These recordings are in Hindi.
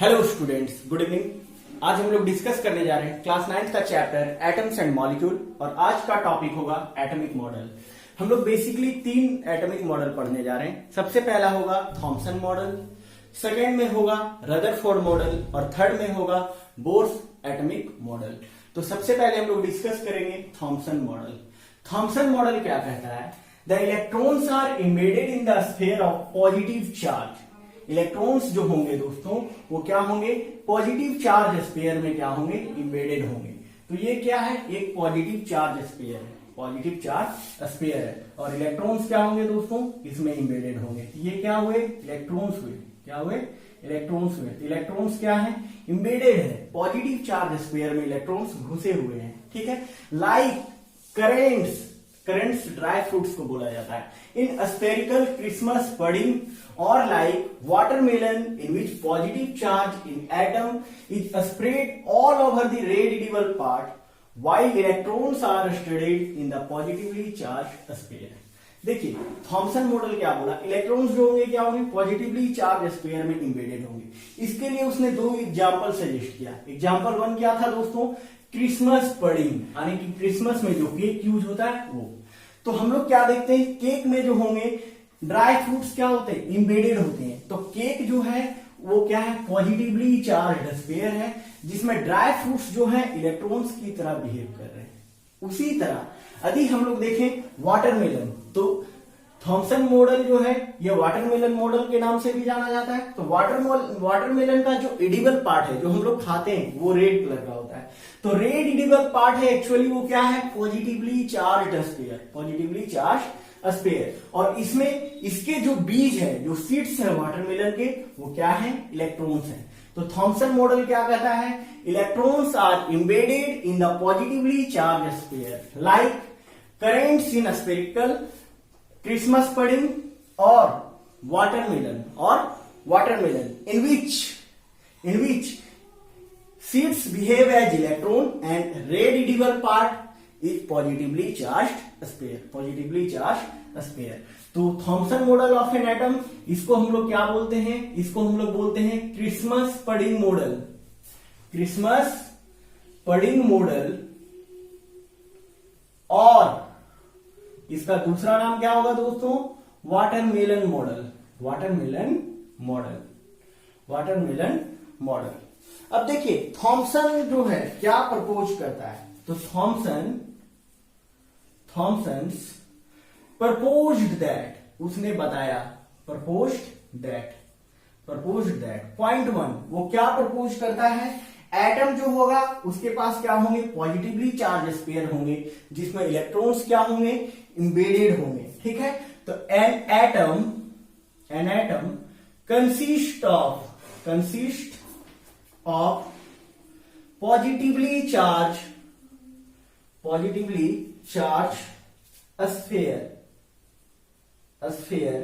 Hello students, good evening. आज हम लोग डिस्कस करने जा रहे हैं क्लास 9th का चैप्टर एटम्स एंड मॉलिक्यूल और आज का टॉपिक होगा एटॉमिक मॉडल। हम लोग बेसिकली 3 एटॉमिक मॉडल पढ़ने जा रहे हैं। सबसे पहला होगा थॉमसन मॉडल, सेकेंड में होगा रदरफोर्ड मॉडल और थर्ड में होगा बोर्स एटॉमिक मॉडल। तो सबसे पहले हम लोग डिस्कस करेंगे थॉमसन मॉडल। थॉमसन मॉडल क्या कहता है? The electrons are embedded in the sphere of positive charge. Electrons जो होंगे दोस्तों वो क्या होंगे? पॉजिटिव चार्ज स्फीयर में क्या होंगे? एम्बेडेड होंगे। तो ये क्या है? एक पॉजिटिव चार्ज स्फीयर है, पॉजिटिव चार्ज स्फीयर है और इलेक्ट्रॉन्स क्या होंगे दोस्तों? इसमें एम्बेडेड होंगे। ये क्या हुए? इलेक्ट्रॉन्स हुए। क्या हुए? इलेक्ट्रॉन्स हुए। इलेक्ट्रॉन्स क्या है? एम्बेडेड है, पॉजिटिव चार्ज स्फीयर में इलेक्ट्रॉन्स घुसे हुए हैं। ठीक है। लाइक करंट्स ड्राई फ्रूट्स को बोला जाता है। इन स्फेरिकल क्रिसमस पडिंग और like watermelon in which positive charge in atom is spread all over the red edible part while electrons are studied in the positively charged sphere। देखिए थॉमसन मॉडल क्या बोला? इलेक्ट्रॉन्स जो होंगे क्या होंगे? पॉजिटिवली चार्ज स्फीयर में एम्बेडेड होंगे। इसके लिए उसने 2 एग्जांपल सजेस्ट किया। एग्जांपल 1 क्या था दोस्तों? क्रिसमस पडिंग, यानी कि क्रिसमस में जो केक यूज होता है वो। तो हम लोग क्या देखते हैं? केक में जो होंगे ड्राई फ्रूट्स क्या होते हैं? एम्बेडेड होते हैं। तो केक जो है वो क्या है? पॉजिटिवली चार्ज्ड स्फीयर है जिसमें ड्राई फ्रूट्स जो है इलेक्ट्रॉन्स की तरह बिहेव कर रहे हैं। उसी तरह यदि हम लोग देखें वाटरमेलन, तो थॉमसन मॉडल जो है ये वाटरमेलन मॉडल के नाम से भी जाना जाता है। तो वाटरमेलन का जो एडिबल पार्ट है जो हम लोग खाते हैं वो रेड कलर का होता है। तो रेड एडिबल पार्ट है एक्चुअली वो क्या है? Positively charged sphere, positively charged sphere. और इसमें इसके जो बीज है, जो सीड्स है वाटरमेलन के, वो क्या है? इलेक्ट्रॉन्स हैं। तो थॉमसन मॉडल क्या कहता है? Electrons are embedded in the positively charge sphere like currants in spherical Christmas pudding और watermelon in which seeds behave as electron and red edible part is positively charged sphere, positively charged sphere. तो Thomson model of an atom, इसको हम लोग क्या बोलते हैं? इसको हम लोग बोलते हैं Christmas pudding model, Christmas pudding model. और इसका दूसरा नाम क्या होगा दोस्तों? Watermelon model, watermelon model, watermelon model. अब देखिए थॉमसन जो है क्या प्रपोज करता है? तो थॉमसन्स प्रपोज्ड दैट, उसने बताया प्रपोज्ड दैट। पॉइंट 1 वो क्या प्रपोज करता है? एटम जो होगा उसके पास क्या होंगे? पॉजिटिवली चार्ज स्फीयर होंगे जिसमें इलेक्ट्रॉन्स क्या होंगे? एम्बेडेड होंगे। ठीक है। तो an atom consist of positively charge sphere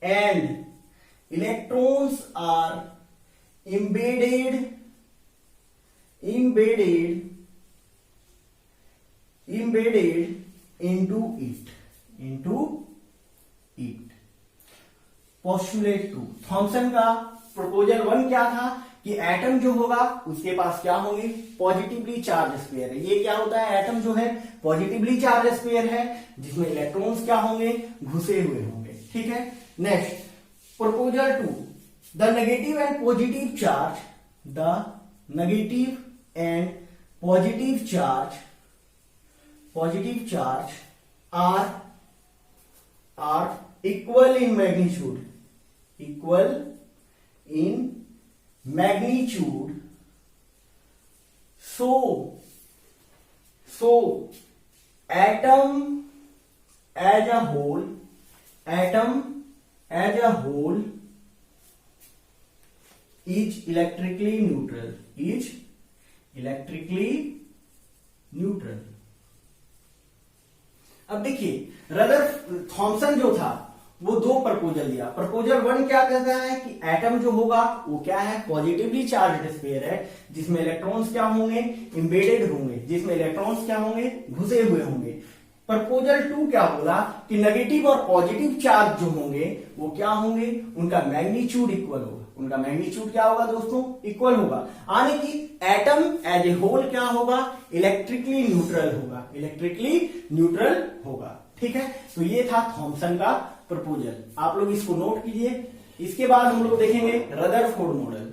and electrons are embedded into it। Postulate 2, Thomson का प्रपोजल 1 क्या था? कि एटम जो होगा उसके पास क्या होंगे? पॉजिटिवली चार्ज स्फीयर है। ये क्या होता है? एटम जो है पॉजिटिवली चार्ज स्फीयर है जिसमें इलेक्ट्रॉन्स क्या होंगे? घुसे हुए होंगे। ठीक है। Next proposal 2, the negative and positive charge are equal in magnitude, so atom as a whole is electrically neutral। अब देखिए थॉमसन जो था वो 2 प्रपोजल दिया। प्रपोजल 1 क्या कहता है? कि एटम जो होगा वो क्या है? पॉजिटिवली चार्ज्ड स्फीयर है जिसमें इलेक्ट्रॉन्स क्या होंगे? एम्बेडेड होंगे, जिसमें इलेक्ट्रॉन्स क्या होंगे? घुसे हुए होंगे। प्रपोजल 2 क्या बोला? कि नेगेटिव और पॉजिटिव चार्ज जो होंगे वो क्या होंगे? उनका मैग्नीट्यूड इक्वल होगा, उनका मैग्नीट्यूड क्या होगा दोस्तों, इक्वल होगा। यानी कि एटम एज ए होल क्या होगा, इलेक्ट्रिकली न्यूट्रल होगा, इलेक्ट्रिकली न्यूट्रल होगा। ठीक है, तो ये था थॉमसन का प्रपोजल, आप लोग इसको नोट कीजिए। इसके बाद हम लोग देखेंगे रदरफोर्ड मॉडल।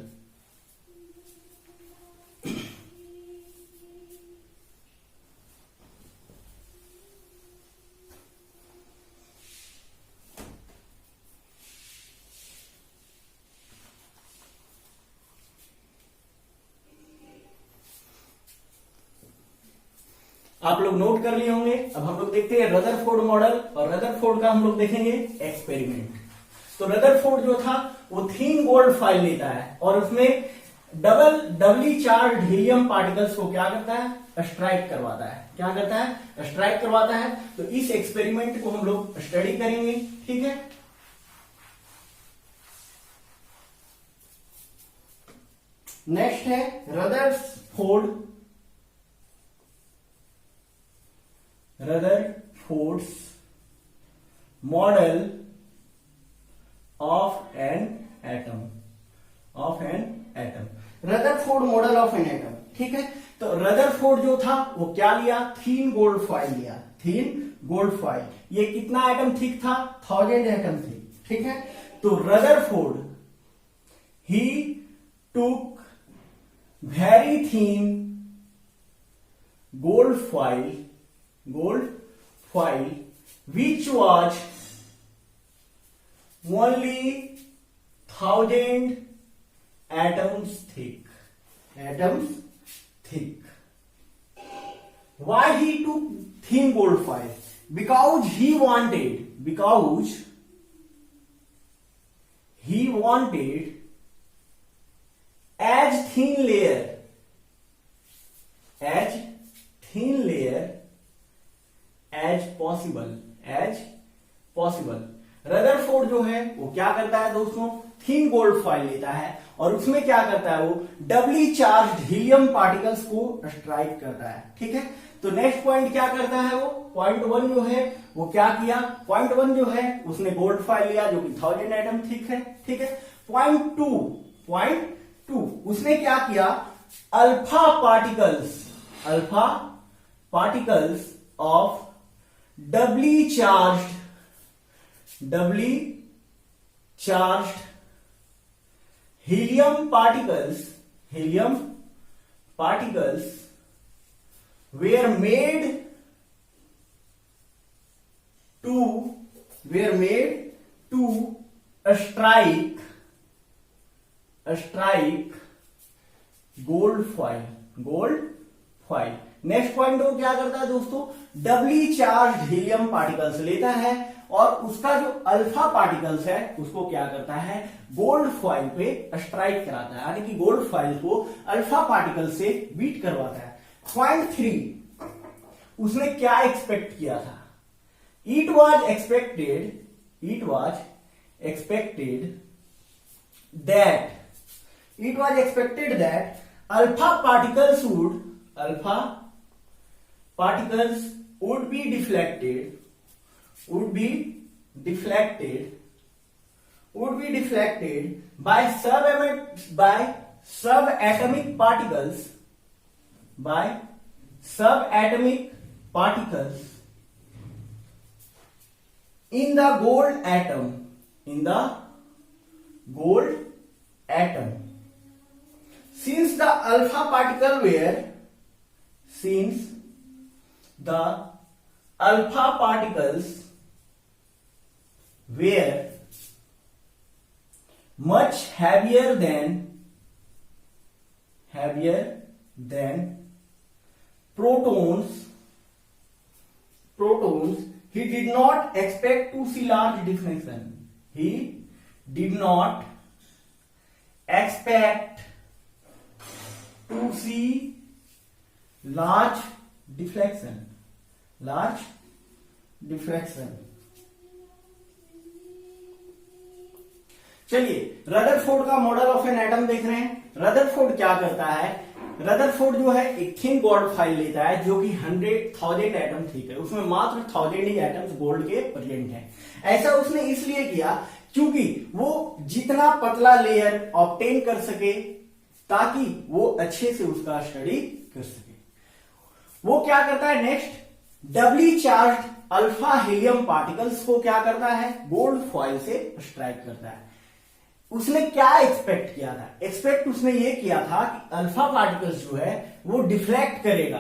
आप लोग नोट कर लिए होंगे। अब हम लोग देखते हैं रदरफोर्ड मॉडल, और रदरफोर्ड का हम लोग देखेंगे एक्सपेरिमेंट। तो रदरफोर्ड जो था वो थीन गोल्ड फाइल लेता है और उसमें डबली चार्ज हीलियम पार्टिकल्स को क्या करता है, स्ट्राइक करवाता है। क्या करता है, स्ट्राइक करवाता है। तो इस एक्सपेरिमेंट को हम लोग स्टडी करेंगे। ठीक है, नेक्स्ट है Rutherford's model of an atom, Rutherford model of an atom. ठीक है, तो रदरफोर्ड जो था वो क्या लिया, थीन गोल्ड फाइल लिया, थीन गोल्ड फाइल। ये कितना एटम थिक था, 1000 एटम थिक। ठीक है, तो Rutherford he took very thin gold foil which was only 1000 atoms thick. Why he took thin gold foil? Because he wanted as thin layer as possible। Rutherford जो है वो क्या करता है दोस्तों, थीन गोल्ड फाइल लेता है और उसमें क्या करता है, वो डबली चार्ज हीलियम पार्टिकल्स को स्ट्राइक करता है। ठीक है, तो नेक्स्ट पॉइंट क्या करता है, वो पॉइंट 1 जो है वो क्या किया, पॉइंट 1 जो है उसने गोल्ड फाइल लिया जो कि 1000 एटम थिक है। ठीक है, पॉइंट टू उसने क्या किया, alpha particles of doubly charged helium particles were made to strike gold foil. Next point वो क्या करता है दोस्तों, डबली चार्ज हीलियम पार्टिकल्स लेता है और उसका जो अल्फा पार्टिकल्स है उसको क्या करता है, गोल्ड फॉइल पे स्ट्राइक कराता है, यानी कि गोल्ड फॉइल को अल्फा पार्टिकल से बीट करवाता है। पॉइंट 3 उसने क्या एक्सपेक्ट किया था, it was expected that alpha particles would be deflected by subatomic particles in the gold atom. Since the alpha particles were much heavier than protons, he did not expect to see large diffraction. He did not expect to see large diffraction. चलिए रदरफोर्ड का मॉडल ऑफ एन एटम देख रहे हैं। रदरफोर्ड क्या करता है, रदरफोर्ड जो है एक थिन गोल्ड फाइल लेता है जो कि 100,000 एटम थिक है, उसमें मात्र 1000 ही एटम्स गोल्ड के प्रेजेंट हैं। ऐसा उसने इसलिए किया क्योंकि वो जितना पतला लेयर ऑब्टेन कर सके ताकि वो अच्छे से उसका स्टडी कर सके। वो क्या करता है next, doubly charge alpha helium particles को क्या करता है, गोल्ड फॉइल से स्ट्राइक करता है। उसने क्या एक्सपेक्ट किया था, एक्सपेक्ट उसने ये किया था कि अल्फा पार्टिकल्स जो है वो डिफ्लेक्ट करेगा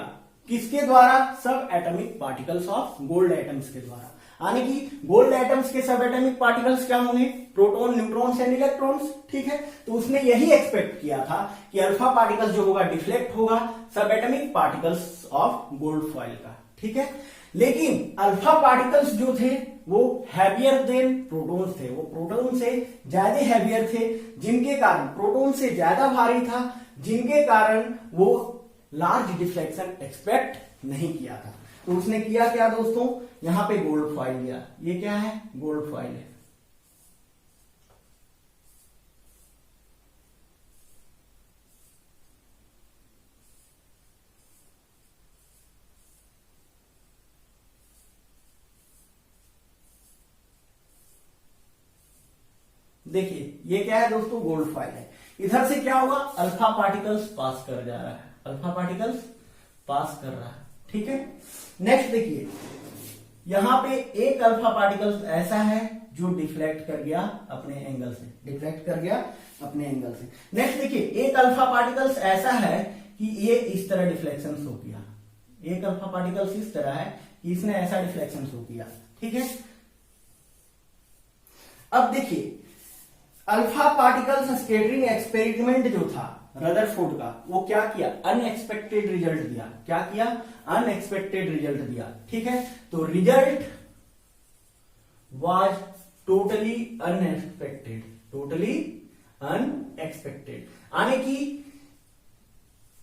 किसके द्वारा, सब atomic particles of gold atoms के द्वारा। यानी कि गोल्ड एटम्स के सब एटॉमिक पार्टिकल्स क्या होंगे, प्रोटॉन, न्यूट्रॉन्स एंड इलेक्ट्रॉन्स, ठीक है। तो उसने यही एक्सपेक्ट किया था कि अल्फा पार्टिकल्स जो होगा डिफ्लेक्ट होगा सब atomic particles of gold foil का, ठीक है। लेकिन अल्फा पार्टिकल्स जो थे वो हैवियर देन प्रोटॉन्स थे, वो प्रोटॉन से ज्यादा हैवियर थे, जिनके कारण प्रोटॉन से ज्यादा भारी था, जिनके कारण वो लार्ज डिफ्लेक्शन एक्सपेक्ट नहीं किया था। तो उसने किया क्या दोस्तों, यहां पे गोल्ड फॉइल लिया, ये क्या है, गोल्ड फॉइल है। देखिए ये क्या है दोस्तों, गोल्ड फॉइल है। इधर से क्या होगा, अल्फा पार्टिकल्स पास कर जा रहा है, अल्फा पार्टिकल्स पास कर रहा है, ठीक है। नेक्स्ट देखिए, यहां पे एक अल्फा पार्टिकल्स ऐसा है जो डिफ्लेक्ट कर गया अपने एंगल से, डिफ्लेक्ट कर गया अपने एंगल से। नेक्स्ट देखिए, एक अल्फा पार्टिकल्स ऐसा है कि ये इस तरह डिफ्लेक्शन शो किया, एक अल्फा पार्टिकल्स इस तरह है कि इसने ऐसा डिफ्लेक्शन शो किया, ठीक है। अब देखिए, अल्फा पार्टिकल्स स्कैटरिंग एक्सपेरिमेंट जो था रदरफोर्ड का, वो क्या किया, अनएक्सपेक्टेड रिजल्ट दिया। क्या किया, अनएक्सपेक्टेड रिजल्ट दिया, ठीक है। तो result was totally unexpected, totally unexpected. यानी कि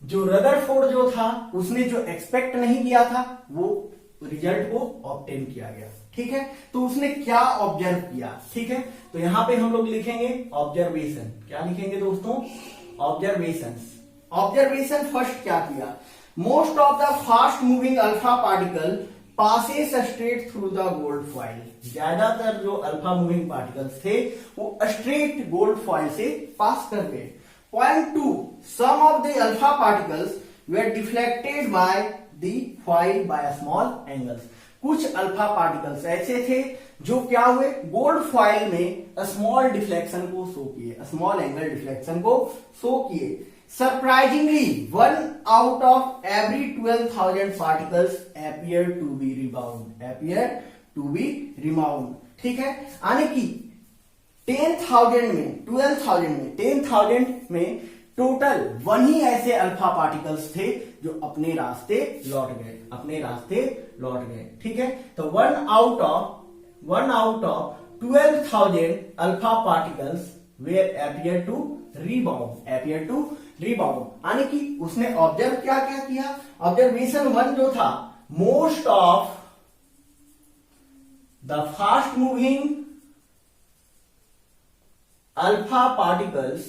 जो रदरफोर्ड जो था उसने जो एक्सपेक्ट नहीं किया था वो रिजल्ट को ऑब्टेन किया गया, ठीक है। तो उसने क्या ऑब्जर्व किया, ठीक है। तो यहां पे हम लोग लिखेंगे ऑब्जर्वेशन, क्या लिखेंगे दोस्तों, ऑब्जर्वेशन। ऑब्जर्वेशन फर्स्ट क्या किया, most of the fast moving alpha particle passes straight through the gold foil. ज्यादातर जो अल्फा मूविंग पार्टिकल्स थे वो स्ट्रेट गोल्ड फॉइल से पास कर गए। Point 2, some of the alpha particles were deflected by the foil by small angles. कुछ अल्फा पार्टिकल्स ऐसे थे जो क्या हुए, गोल्ड फॉइल में स्मॉल डिफ्लेक्शन को शो किए, स्मॉल एंगल डिफ्लेक्शन को शो किए। Surprisingly 1 out of every 12,000 particles appear to be rebound, ठीक है। यानी कि 10,000 में 12,000 में 10,000 में टोटल 1 ही ऐसे अल्फा पार्टिकल्स थे जो अपने रास्ते लौट गए, अपने रास्ते लौट गए, ठीक है। तो 1 out of 12,000 alpha particles were appear to rebound, यानी कि उसने ऑब्जर्व क्या क्या किया, ऑब्जर्वेशन 1 जो था, most of the fast moving alpha particles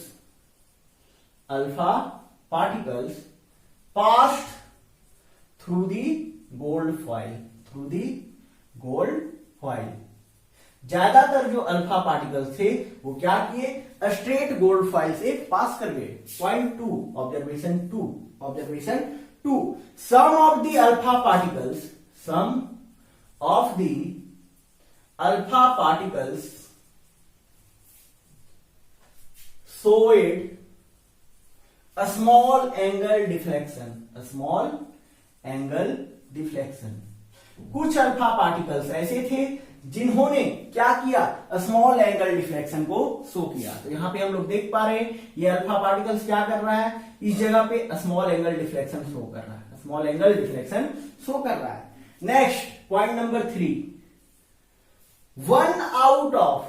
passed through the gold foil, ज्यादातर जो अल्फा पार्टिकल्स थे वो क्या किए, स्ट्रेट गोल्ड फॉइल से पास कर गए। Point 2, observation 2, some of the alpha particles showed a small angle deflection, कुछ अल्फा पार्टिकल्स ऐसे थे जिन्होंने क्या किया, स्मॉल एंगल डिफ्लेक्शन को शो किया। तो यहां पे हम लोग देख पा रहे हैं ये अल्फा पार्टिकल्स क्या कर रहा है, इस जगह पे स्मॉल एंगल डिफ्लेक्शन शो कर रहा है, स्मॉल एंगल डिफ्लेक्शन शो कर रहा है। Next point number 3, 1 out of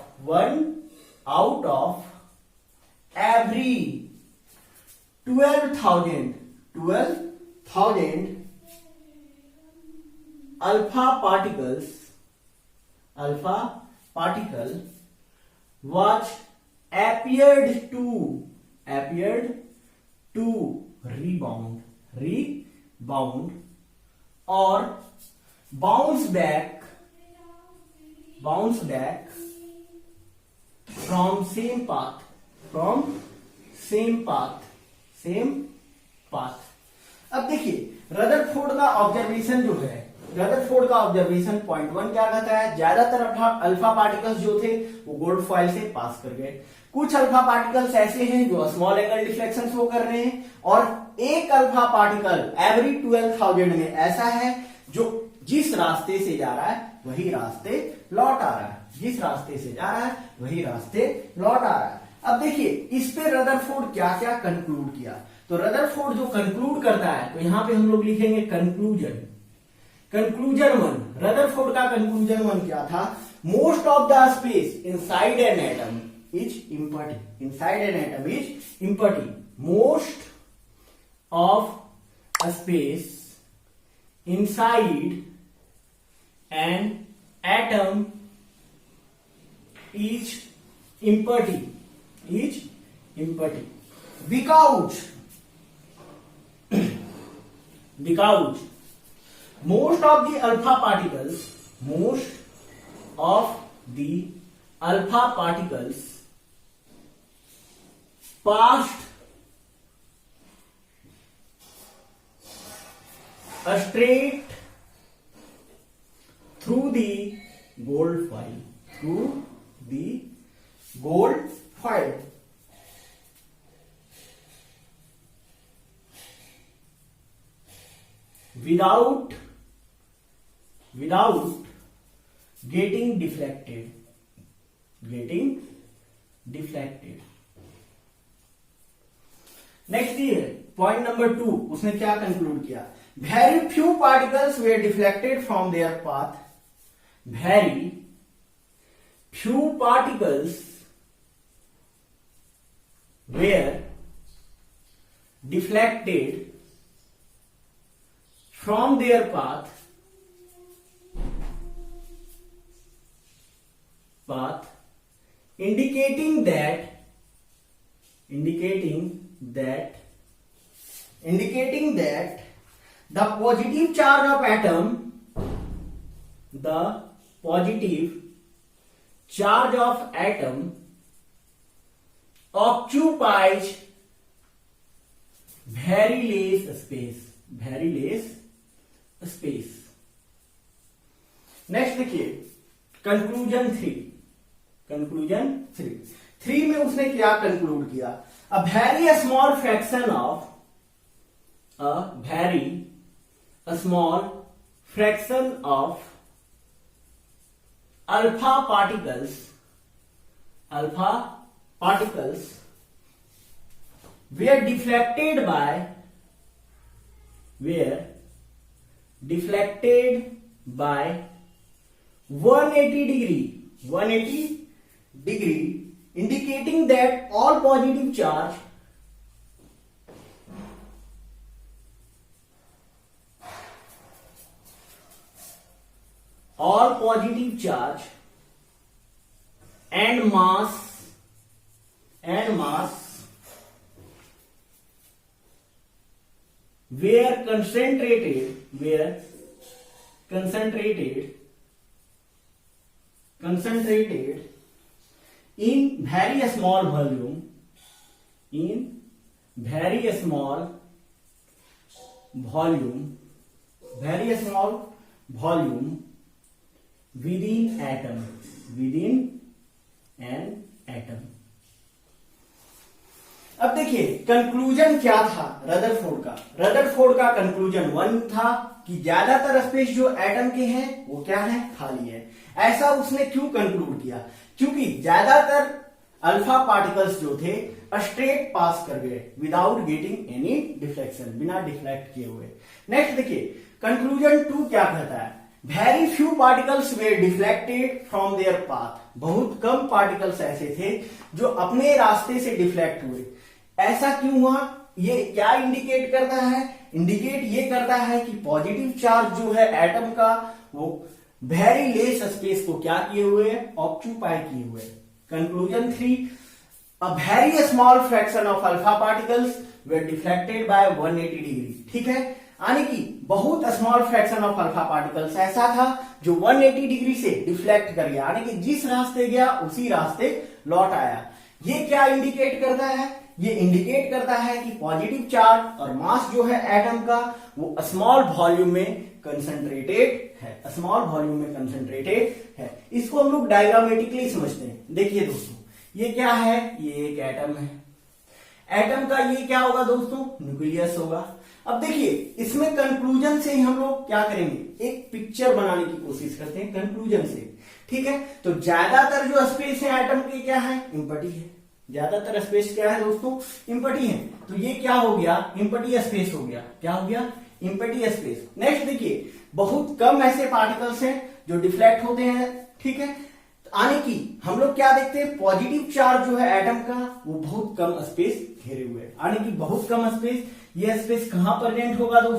every 12,000 alpha particle was appeared to rebound or bounce back from same path, from same path, same path. अब देखिए रदरफोर्ड का ऑब्जर्वेशन जो है, रदरफोर्ड का ऑब्जर्वेशन पॉइंट 1 क्या कहता है, ज्यादातर अल्फा पार्टिकल्स जो थे वो गोल्ड फॉइल से पास कर गए। कुछ अल्फा पार्टिकल्स ऐसे हैं जो स्मॉल एंगल डिफ्लेक्शन शो कर रहे हैं, और एक अल्फा पार्टिकल एवरी 12,000 में ऐसा है जो जिस रास्ते से जा रहा है वही रास्ते लौट आ रहा है, जिस रास्ते से जा रहा है वही रास्ते लौट आ रहा है। अब देखिए इस पे रदरफोर्ड क्या क्या कंक्लूड किया। तो रदरफोर्ड जो कंक्लूड करता है, तो यहां पे हम लोग लिखेंगे कंक्लूजन। कंक्लूजन 1, रदरफोर्ड का कंक्लूजन 1 क्या था, most of the space inside an atom is empty, inside an atom is empty, most of space inside an atom is empty, is empty because most of the alpha particles, most of the alpha particles passed straight through the gold foil, through the gold foil. Without getting deflected, next ये पॉइंट नंबर 2, उसने क्या कंक्लूड किया, very few particles were deflected from their path, very few particles were deflected from their path, indicating that the positive charge of atom, the positive charge of atom occupies very less space, very less space. Next देखिए कंक्लूजन 3 में उसने क्या कंक्लूड किया, a very small fraction of alpha particles were deflected by 180 degree, indicating that all positive charge and mass were concentrated in very small volume within an atom. अब देखिए कंक्लूजन क्या था रदरफोर्ड का कंक्लूजन 1 था कि ज्यादातर स्पेस जो एटम के हैं वो क्या है, खाली है। ऐसा उसने क्यों कंक्लूड किया, क्योंकि ज्यादातर अल्फा पार्टिकल्स जो थे स्ट्रेट पास कर गए विदाउट गेटिंग एनी डिफ्लेक्शन, बिना डिफ्लेक्ट किए हुए। नेक्स्ट देखिए कंक्लूजन 2 क्या कहता है, very few particles were deflected from their path, बहुत कम पार्टिकल्स ऐसे थे जो अपने रास्ते से डिफ्लेक्ट हुए। ऐसा क्यों हुआ, ये क्या इंडिकेट करता है, इंडिकेट ये करता है कि पॉजिटिव चार्ज जो है एटम का वो वेरी लेस स्पेस को क्या किए हुए है, ऑक्यूपाई किए हुए। Conclusion 3, a very small fraction of alpha particles were deflected by 180 degree. ठीक है, यानी कि बहुत small fraction of alpha particles ऐसा था जो 180 डिग्री से डिफ्लेक्ट कर गया, यानी कि जिस रास्ते गया उसी रास्ते लौट आया। ये क्या इंडिकेट करता है? ये इंडिकेट करता है कि पॉजिटिव चार्ज और मास जो है एटम का वो स्मॉल वॉल्यूम में कंसंट्रेटेड है, स्मॉल वॉल्यूम में कंसंट्रेटेड है। इसको हम लोग डायग्रामेटिकली समझते हैं। देखिए दोस्तों, ये क्या है? ये एक एटम है। एटम का ये क्या होगा दोस्तों? न्यूक्लियस होगा। अब देखिए, इसमें कंक्लूजन से ही हम लोग क्या करेंगे? एक पिक्चर बनाने की कोशिश करते हैं कंक्लूजन से, ठीक है। तो ज्यादातर जो स्पेस है एटम के क्या है? एम्प्टी है। ज्यादातर स्पेस क्या है दोस्तों? एम्प्टी है। तो ये क्या हो गया? एम्प्टी स्पेस हो गया। क्या हो गया? Empty space. नेक्स्ट देखिए, बहुत कम ऐसे पार्टिकल्स हैं जो डिफ्लेक्ट होते हैं, ठीक है। आने की हम लोग क्या देखते हैं? पॉजिटिव चार्ज जो है एटम का वो बहुत कम स्पेस घेरे हुए है। आने की बहुत कम स्पेस। ये स्पेस कहां प्रेजेंट होगा दोस्तों?